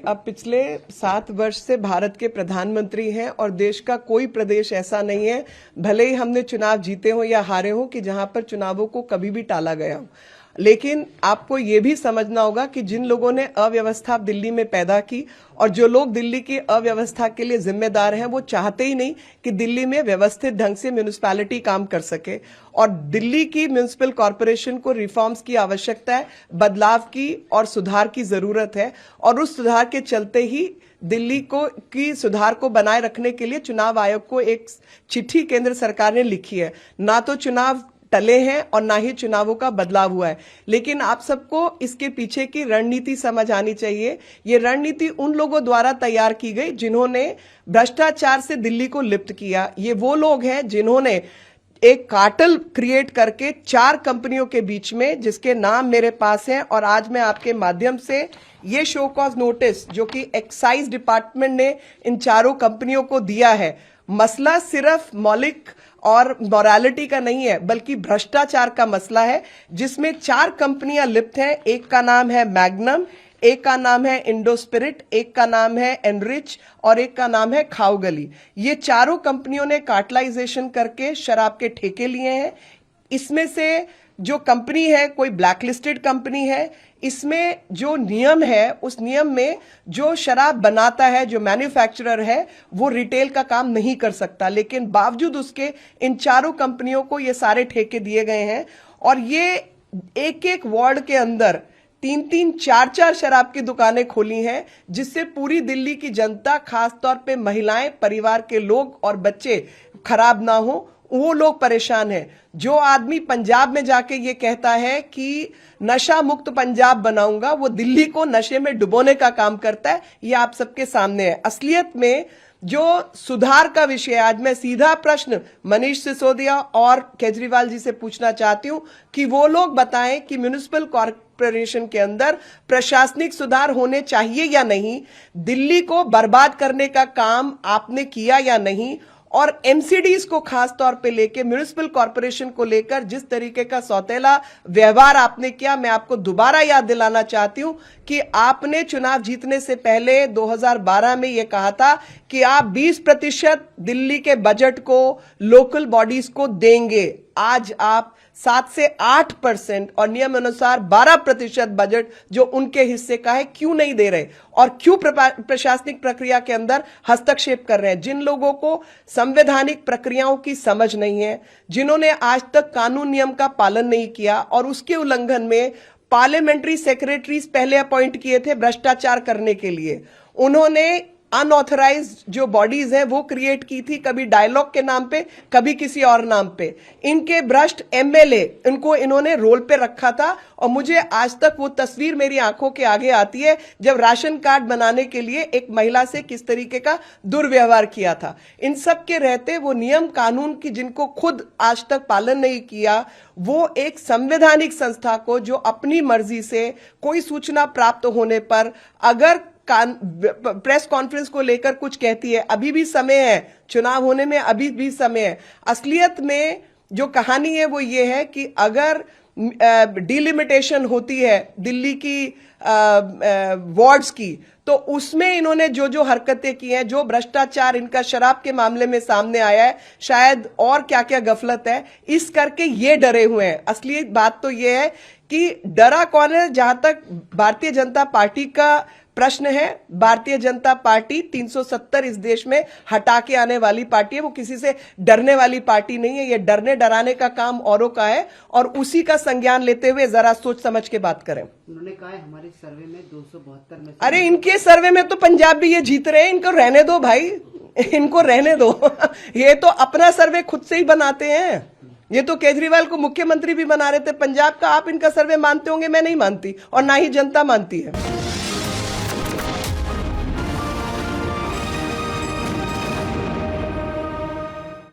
अब पिछले 7 वर्ष से भारत के प्रधानमंत्री हैं और देश का कोई प्रदेश ऐसा नहीं है, भले ही हमने चुनाव जीते हो या हारे हो, कि जहां पर चुनावों को कभी भी टाला गया हो। लेकिन आपको ये भी समझना होगा कि जिन लोगों ने अव्यवस्था दिल्ली में पैदा की और जो लोग दिल्ली की अव्यवस्था के लिए जिम्मेदार हैं, वो चाहते ही नहीं कि दिल्ली में व्यवस्थित ढंग से म्युनिसिपैलिटी काम कर सके। और दिल्ली की म्युनिसिपल कॉरपोरेशन को रिफॉर्म्स की आवश्यकता है, बदलाव की और सुधार की जरूरत है। और उस सुधार के चलते ही दिल्ली की सुधार को बनाए रखने के लिए चुनाव आयोग को एक चिट्ठी केंद्र सरकार ने लिखी है। ना तो चुनाव टले हैं और ना ही चुनावों का बदलाव हुआ है, लेकिन आप सबको इसके पीछे की रणनीति समझ आनी चाहिए। ये रणनीति उन लोगों द्वारा तैयार की गई जिन्होंने भ्रष्टाचार से दिल्ली को लिप्त किया। ये वो लोग हैं जिन्होंने एक कार्टेल क्रिएट करके 4 कंपनियों के बीच में, जिसके नाम मेरे पास हैं, और आज मैं आपके माध्यम से ये शो कॉज नोटिस जो कि एक्साइज डिपार्टमेंट ने इन 4 कंपनियों को दिया है, मसला सिर्फ मौलिक और मॉरलिटी का नहीं है, बल्कि भ्रष्टाचार का मसला है, जिसमें 4 कंपनियां लिप्त हैं। एक का नाम है मैग्नम, एक का नाम है इंडोस्पिरिट, एक का नाम है एनरिच और एक का नाम है खाओगली। ये 4 कंपनियों ने कार्टेलाइजेशन करके शराब के ठेके लिए हैं। इसमें से जो कंपनी है कोई ब्लैकलिस्टेड कंपनी है। इसमें जो नियम है, उस नियम में जो शराब बनाता है, जो मैन्युफैक्चरर है, वो रिटेल का काम नहीं कर सकता, लेकिन बावजूद उसके इन 4 कंपनियों को ये सारे ठेके दिए गए हैं। और ये एक वार्ड के अंदर 3-3, 4-4 शराब की दुकानें खोली हैं, जिससे पूरी दिल्ली की जनता, खासतौर पे महिलाएं, परिवार के लोग और बच्चे खराब ना हो, वो लोग परेशान हैं। जो आदमी पंजाब में जाके ये कहता है कि नशा मुक्त पंजाब बनाऊंगा, वो दिल्ली को नशे में डुबोने का काम करता है। ये आप सबके सामने है। असलियत में जो सुधार का विषय, आज मैं सीधा प्रश्न मनीष सिसोदिया और केजरीवाल जी से पूछना चाहती हूं कि वो लोग बताएं कि म्युनिसिपल कॉर्पोरेशन के अंदर प्रशासनिक सुधार होने चाहिए या नहीं, दिल्ली को बर्बाद करने का काम आपने किया या नहीं, और एमसीडीज को खास तौर पे लेके, म्युनिसिपल कॉर्पोरेशन को लेकर जिस तरीके का सौतेला व्यवहार आपने किया। मैं आपको दोबारा याद दिलाना चाहती हूं कि आपने चुनाव जीतने से पहले 2012 में यह कहा था कि आप 20% दिल्ली के बजट को लोकल बॉडीज को देंगे। आज आप 7 से 8% और नियम अनुसार 12% बजट जो उनके हिस्से का है क्यों नहीं दे रहे, और क्यों प्रशासनिक प्रक्रिया के अंदर हस्तक्षेप कर रहे हैं? जिन लोगों को संवैधानिक प्रक्रियाओं की समझ नहीं है, जिन्होंने आज तक कानून नियम का पालन नहीं किया और उसके उल्लंघन में पार्लियामेंट्री सेक्रेटरीज पहले अपॉइंट किए थे भ्रष्टाचार करने के लिए, उन्होंने अनऑथराइज्ड जो बॉडीज हैं वो क्रिएट की थी, कभी डायलॉग के नाम पे, कभी किसी और नाम पे। इनके भ्रष्ट एमएलए, इनको इन्होंने रोल पे रखा था। और मुझे आज तक वो तस्वीर मेरी आंखों के आगे आती है जब राशन कार्ड बनाने के लिए एक महिला से किस तरीके का दुर्व्यवहार किया था। इन सब के रहते वो नियम कानून की जिनको खुद आज तक पालन नहीं किया, वो एक संवैधानिक संस्था को जो अपनी मर्जी से कोई सूचना प्राप्त होने पर अगर प्रेस कॉन्फ्रेंस को लेकर कुछ कहती है, अभी भी समय है, चुनाव होने में अभी भी समय है। असलियत में जो कहानी है वो ये है कि अगर डिलिमिटेशन होती है दिल्ली की वार्ड्स की, तो उसमें इन्होंने जो जो हरकतें की हैं, जो भ्रष्टाचार इनका शराब के मामले में सामने आया है, शायद और क्या क्या गफलत है, इस करके ये डरे हुए हैं। असली बात तो ये है कि डरा कौन है? जहां तक भारतीय जनता पार्टी का प्रश्न है, भारतीय जनता पार्टी 370 इस देश में हटा के आने वाली पार्टी है। वो किसी से डरने वाली पार्टी नहीं है। ये डरने डराने का काम औरों का है, और उसी का संज्ञान लेते हुए जरा सोच समझ के बात करें। उन्होंने कहा है हमारे सर्वे में 272 में, अरे इनके सर्वे में तो पंजाब भी ये जीत रहे हैं, इनको रहने दो भाई, इनको रहने दो। ये तो अपना सर्वे खुद से ही बनाते हैं। ये तो केजरीवाल को मुख्यमंत्री भी बना रहे थे पंजाब का। आप इनका सर्वे मानते होंगे, मैं नहीं मानती, और ना ही जनता मानती है।